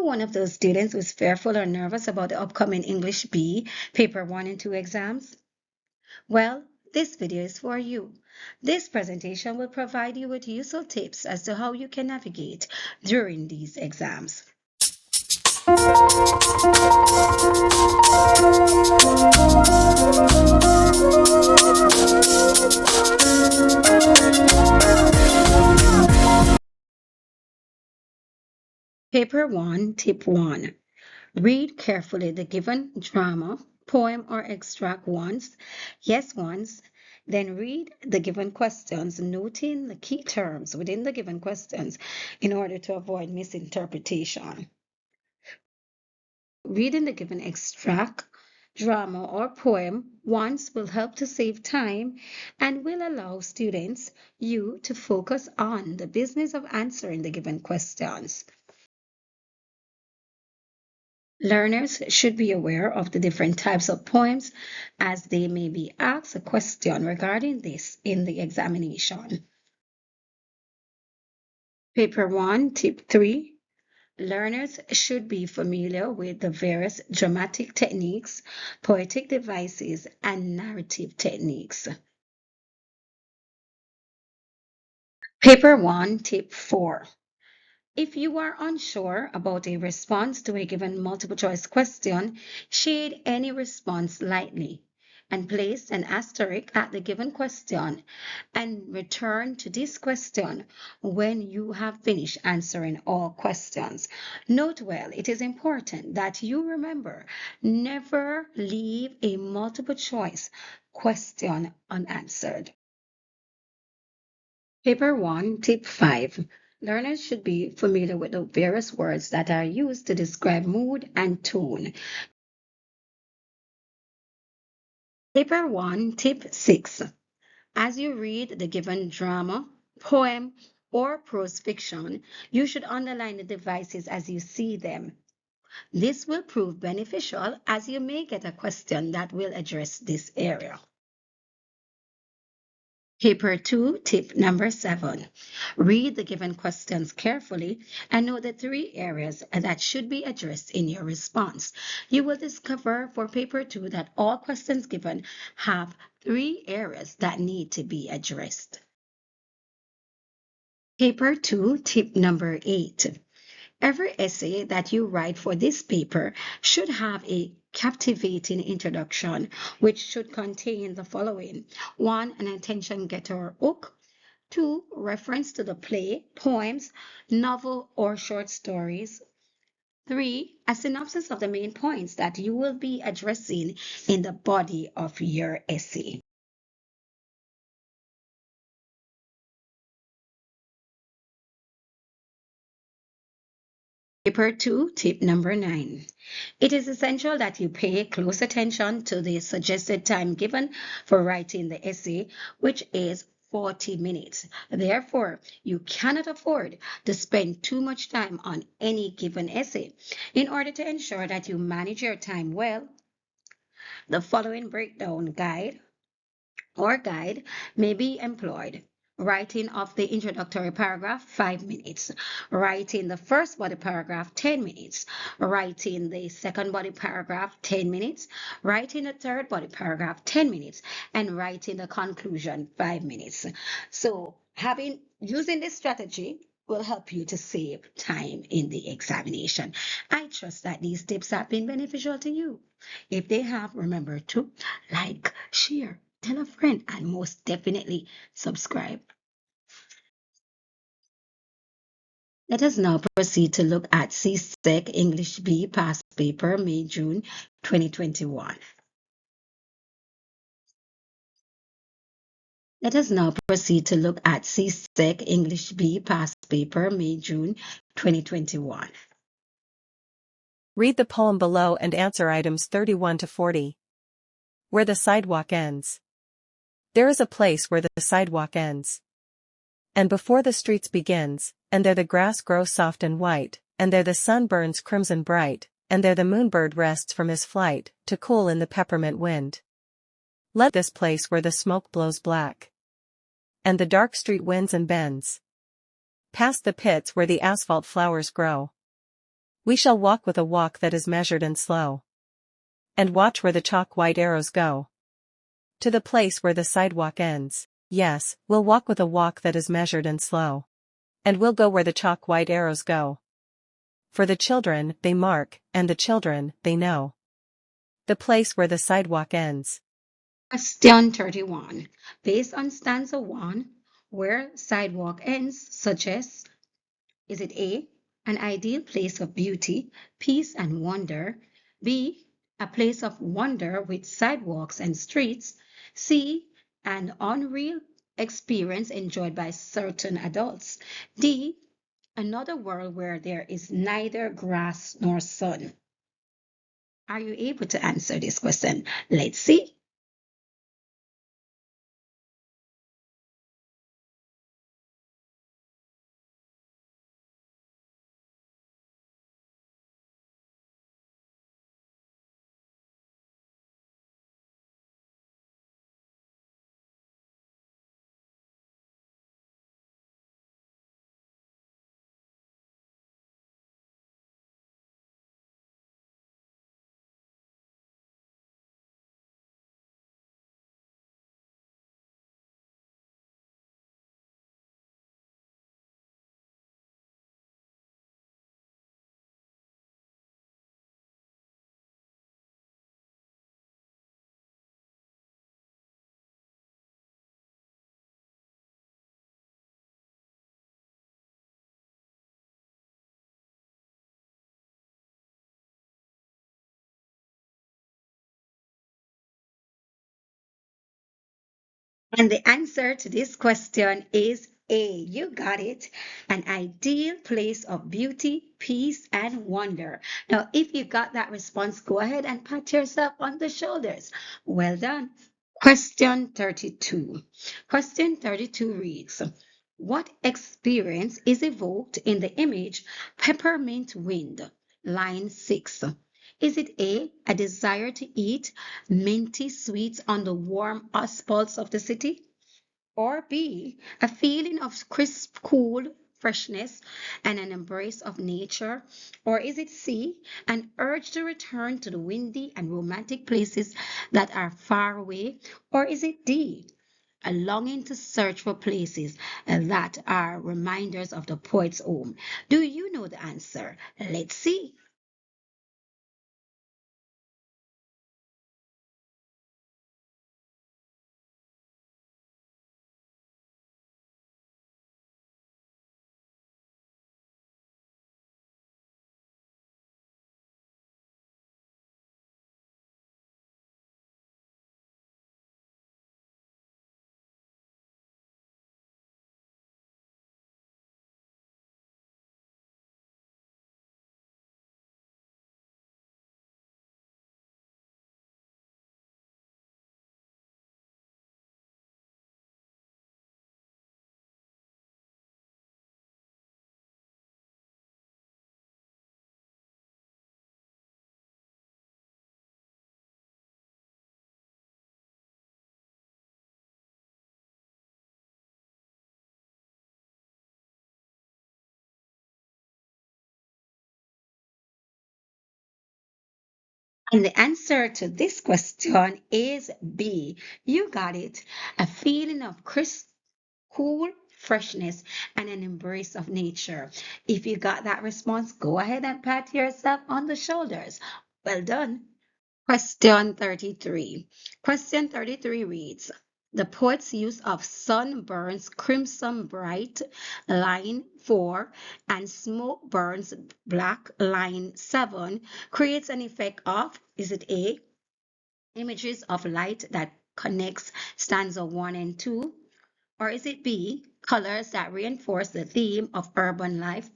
one of those students who's fearful or nervous about the upcoming English B paper 1 and 2 exams? Well, this video is for you. This presentation will provide you with useful tips as to how you can navigate during these exams. Paper 1, Tip 1. Read carefully the given drama, poem, or extract once, then read the given questions, noting the key terms within the given questions in order to avoid misinterpretation. Reading the given extract, drama, or poem once will help to save time and will allow you to focus on the business of answering the given questions. Learners should be aware of the different types of poems as they may be asked a question regarding this in the examination. Paper 1, Tip 3. Learners should be familiar with the various dramatic techniques, poetic devices, and narrative techniques. Paper 1, Tip 4. If you are unsure about a response to a given multiple choice question, shade any response lightly and place an asterisk at the given question and return to this question when you have finished answering all questions. Note well, it is important that you remember, never leave a multiple choice question unanswered. Paper 1, Tip 5. Learners should be familiar with the various words that are used to describe mood and tone. Paper 1, Tip 6. As you read the given drama, poem, or prose fiction, you should underline the devices as you see them. This will prove beneficial as you may get a question that will address this area. Paper 2, Tip number 7. Read the given questions carefully and know the 3 areas that should be addressed in your response. You will discover for Paper 2 that all questions given have 3 areas that need to be addressed. Paper 2, Tip number 8. Every essay that you write for this paper should have a captivating introduction, which should contain the following: 1, an attention getter or hook; 2, reference to the play, poems, novel, or short stories; 3, a synopsis of the main points that you will be addressing in the body of your essay. Paper 2, Tip number 9. It is essential that you pay close attention to the suggested time given for writing the essay, which is 40 minutes. Therefore, you cannot afford to spend too much time on any given essay. In order to ensure that you manage your time well, the following breakdown guide may be employed. Writing of the introductory paragraph, 5 minutes. Writing the first body paragraph, 10 minutes. Writing the second body paragraph, 10 minutes. Writing the third body paragraph, 10 minutes. And writing the conclusion, 5 minutes. So using this strategy will help you to save time in the examination. I trust that these tips have been beneficial to you. If they have, remember to like, share, tell a friend, and most definitely subscribe. Let us now proceed to look at CSEC English B past paper, May-June 2021. Let us now proceed to look at CSEC English B past paper, May-June 2021. Read the poem below and answer items 31 to 40. Where the sidewalk ends. There is a place where the sidewalk ends. And before the streets begins, and there the grass grows soft and white, and there the sun burns crimson bright, and there the moonbird rests from his flight, to cool in the peppermint wind. Let this place where the smoke blows black. And the dark street winds and bends. Past the pits where the asphalt flowers grow. We shall walk with a walk that is measured and slow. And watch where the chalk white arrows go. To the place where the sidewalk ends. Yes, we'll walk with a walk that is measured and slow. And we'll go where the chalk white arrows go. For the children, they mark, and the children, they know. The place where the sidewalk ends. Question 31. Based on stanza 1, where sidewalk ends, suggests, is it A, an ideal place of beauty, peace, and wonder? B, a place of wonder with sidewalks and streets? C, an unreal experience enjoyed by certain adults? D, another world where there is neither grass nor sun? Are you able to answer this question? Let's see. And the answer to this question is A. You got it. An ideal place of beauty, peace, and wonder. Now, if you got that response, go ahead and pat yourself on the shoulders. Well done. Question 32. Question 32 reads, what experience is evoked in the image peppermint wind? Line 6. Is it A, desire to eat minty sweets on the warm asphalts of the city? Or B, a feeling of crisp, cool freshness and an embrace of nature? Or is it C, an urge to return to the windy and romantic places that are far away? Or is it D, a longing to search for places that are reminders of the poet's home? Do you know the answer? Let's see. And the answer to this question is B. You got it. A feeling of crisp, cool freshness and an embrace of nature. If you got that response, go ahead and pat yourself on the shoulders. Well done. Question 33. Question 33 reads, the poet's use of sun burns crimson bright, line 4, and smoke burns black, line 7, creates an effect of, is it A, images of light that connects stanza 1 and 2? Or is it B, colors that reinforce the theme of urban life?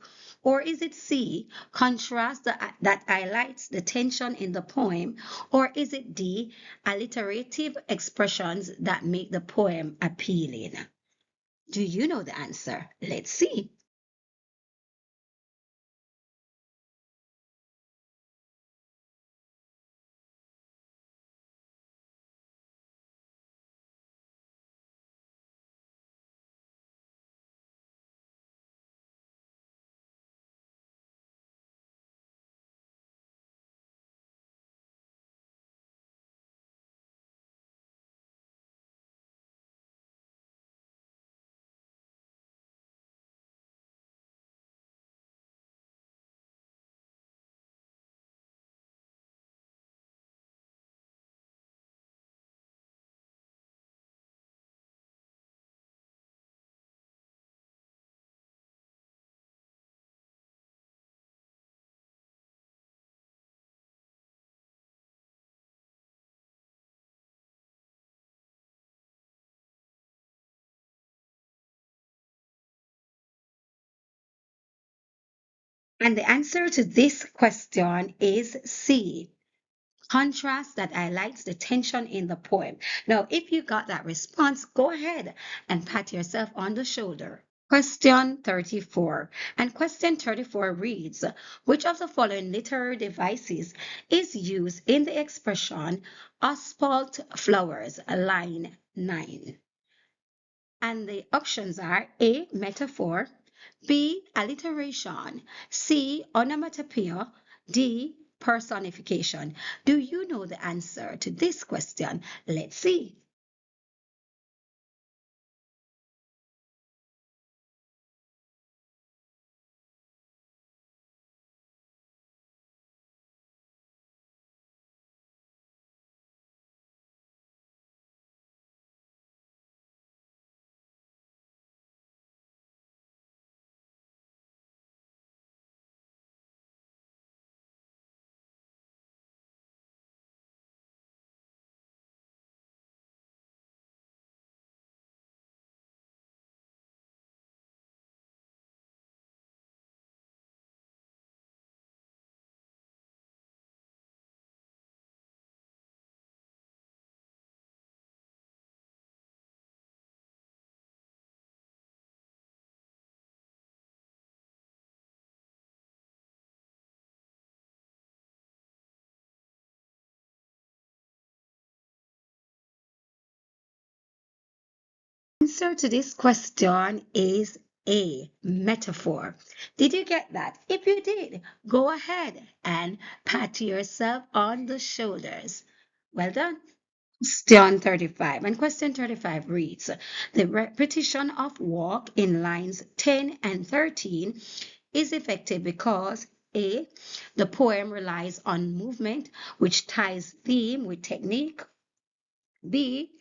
Or is it C, contrast that highlights the tension in the poem? Or is it D, alliterative expressions that make the poem appealing? Do you know the answer? Let's see. And the answer to this question is C. Contrast that highlights the tension in the poem. Now, if you got that response, go ahead and pat yourself on the shoulder. Question 34. And question 34 reads, which of the following literary devices is used in the expression asphalt flowers, line 9? And the options are A, metaphor, B, alliteration, C, onomatopoeia, D, personification. Do you know the answer to this question? Let's see. Answer to this question is A, metaphor. Did you get that? If you did, go ahead and pat yourself on the shoulders. Well done. Question 35. And question 35 reads, the repetition of walk in lines 10 and 13 is effective because A, the poem relies on movement, which ties theme with technique. B,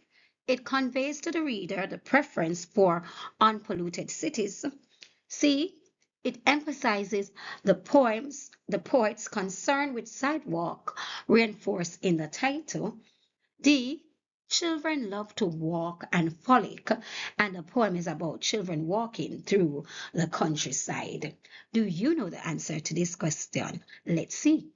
it conveys to the reader the preference for unpolluted cities. C, it emphasizes the poet's concern with sidewalk, reinforced in the title. D, children love to walk and frolic, and the poem is about children walking through the countryside. Do you know the answer to this question? Let's see.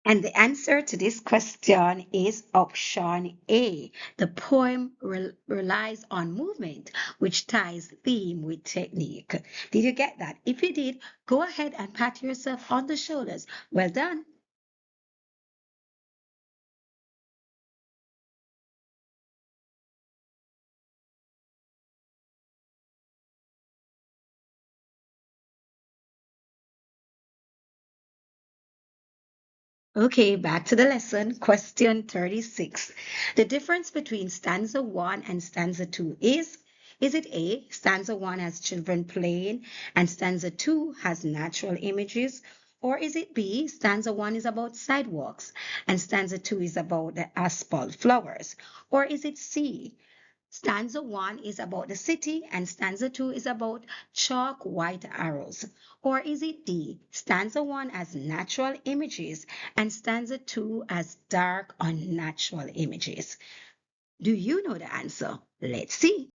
And the answer to this question is option A. The poem relies on movement, which ties theme with technique. Did you get that? If you did, go ahead and pat yourself on the shoulders. Well done. Okay, back to the lesson. Question 36. The difference between stanza 1 and stanza 2 is it A, stanza 1 has children playing and stanza 2 has natural images? Or is it B, stanza 1 is about sidewalks and stanza 2 is about the asphalt flowers? Or is it C, stanza 1 is about the city and stanza 2 is about chalk white arrows? Or is it D, stanza 1 has natural images and stanza 2 has dark unnatural images? Do you know the answer? Let's see.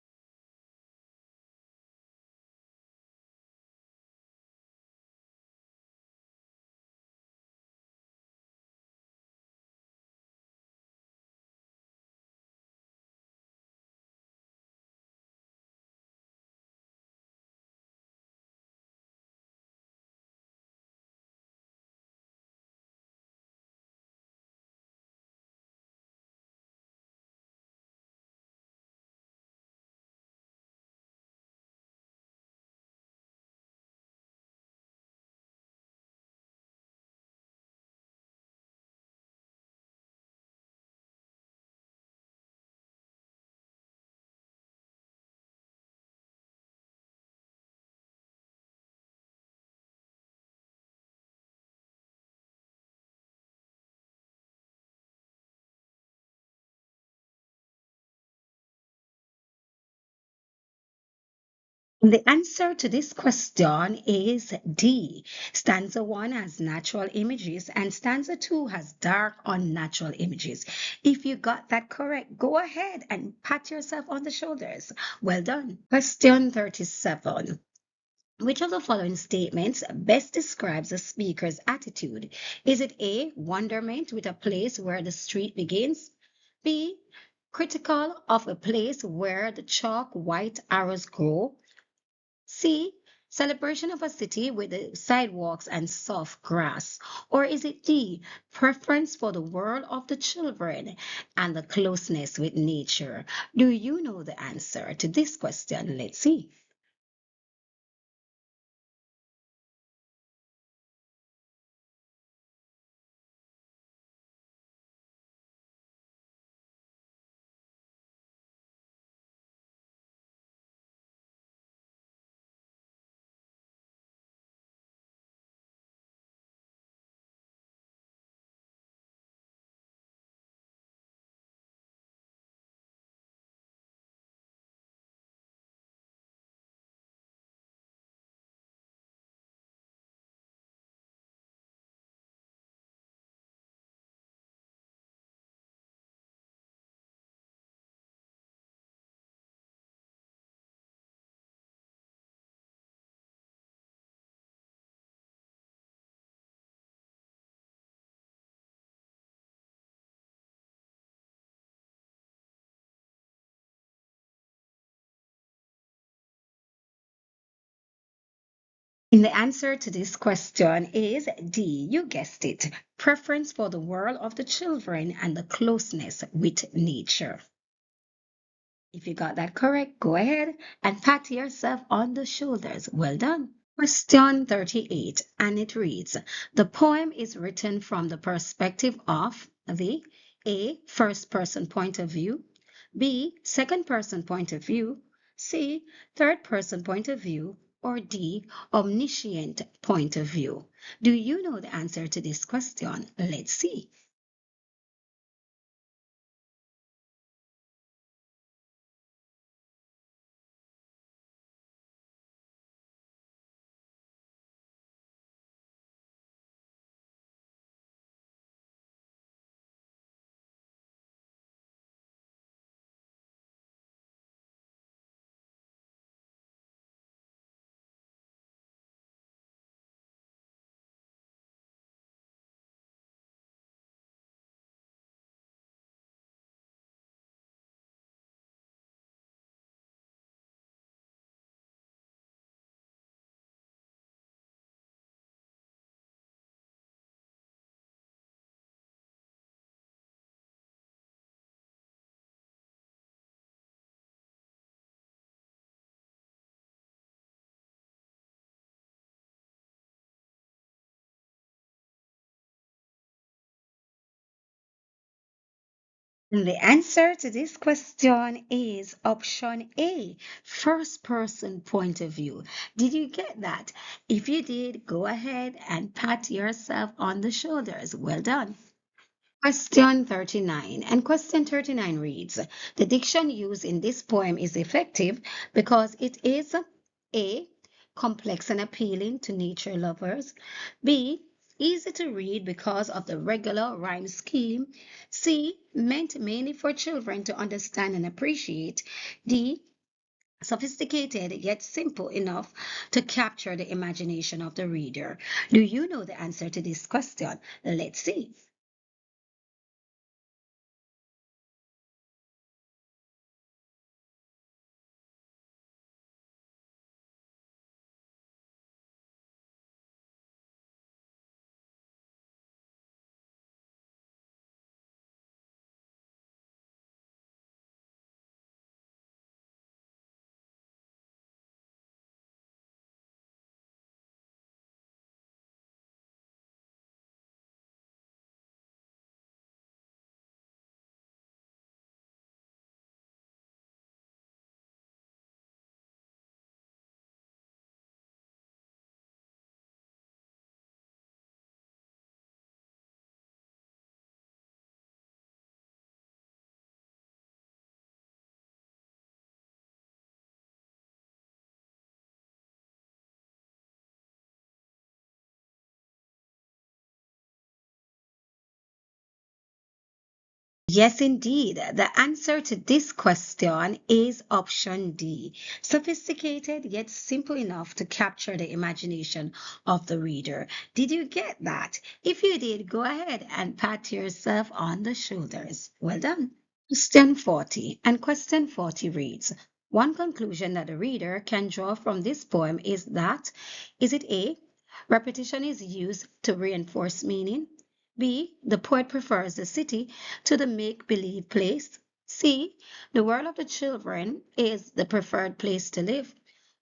The answer to this question is D. Stanza 1 has natural images and stanza 2 has dark unnatural images. If you got that correct, go ahead and pat yourself on the shoulders. Well done. Question 37. Which of the following statements best describes a speaker's attitude? Is it A, wonderment with a place where the street begins? B, critical of a place where the chalk white arrows grow? C, celebration of a city with the sidewalks and soft grass? Or is it D, preference for the world of the children and the closeness with nature? Do you know the answer to this question? Let's see. And the answer to this question is D. You guessed it. Preference for the world of the children and the closeness with nature. If you got that correct, go ahead and pat yourself on the shoulders. Well done. Question 38, and it reads, the poem is written from the perspective of the A, first person point of view, B, second person point of view, C, third person point of view, or D, omniscient point of view. Do you know the answer to this question? Let's see. And the answer to this question is option A, first person point of view. Did you get that? If you did, go ahead and pat yourself on the shoulders. Well done. Question 39. And question 39 reads, the diction used in this poem is effective because it is A, complex and appealing to nature lovers, B, easy to read because of the regular rhyme scheme, C, meant mainly for children to understand and appreciate, D, sophisticated yet simple enough to capture the imagination of the reader. Do you know the answer to this question? Let's see. Yes, indeed. The answer to this question is option D. Sophisticated yet simple enough to capture the imagination of the reader. Did you get that? If you did, go ahead and pat yourself on the shoulders. Well done. Question 40. And question 40 reads, one conclusion that the reader can draw from this poem is that, is it A, repetition is used to reinforce meaning? B, the poet prefers the city to the make-believe place? C, the world of the children is the preferred place to live?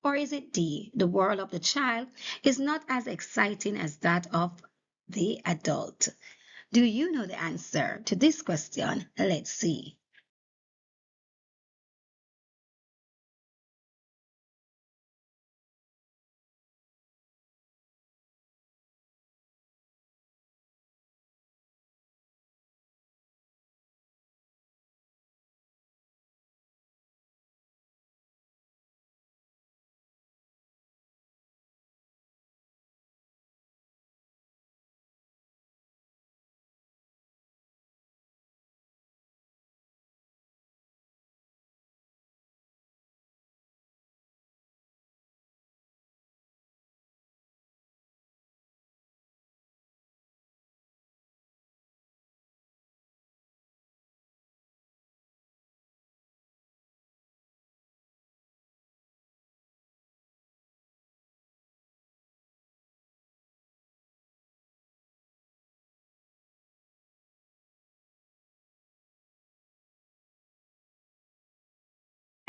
Or is it D, the world of the child is not as exciting as that of the adult? Do you know the answer to this question? Let's see.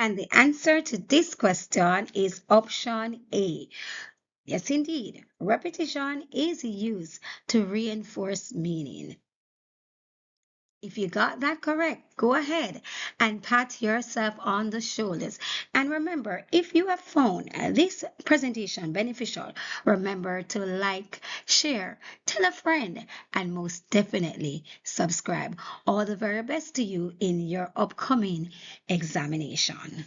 And the answer to this question is option A. Yes, indeed. Repetition is used to reinforce meaning. If you got that correct, go ahead and pat yourself on the shoulders. And remember, if you have found this presentation beneficial, remember to like, share, tell a friend, and most definitely subscribe. All the very best to you in your upcoming examination.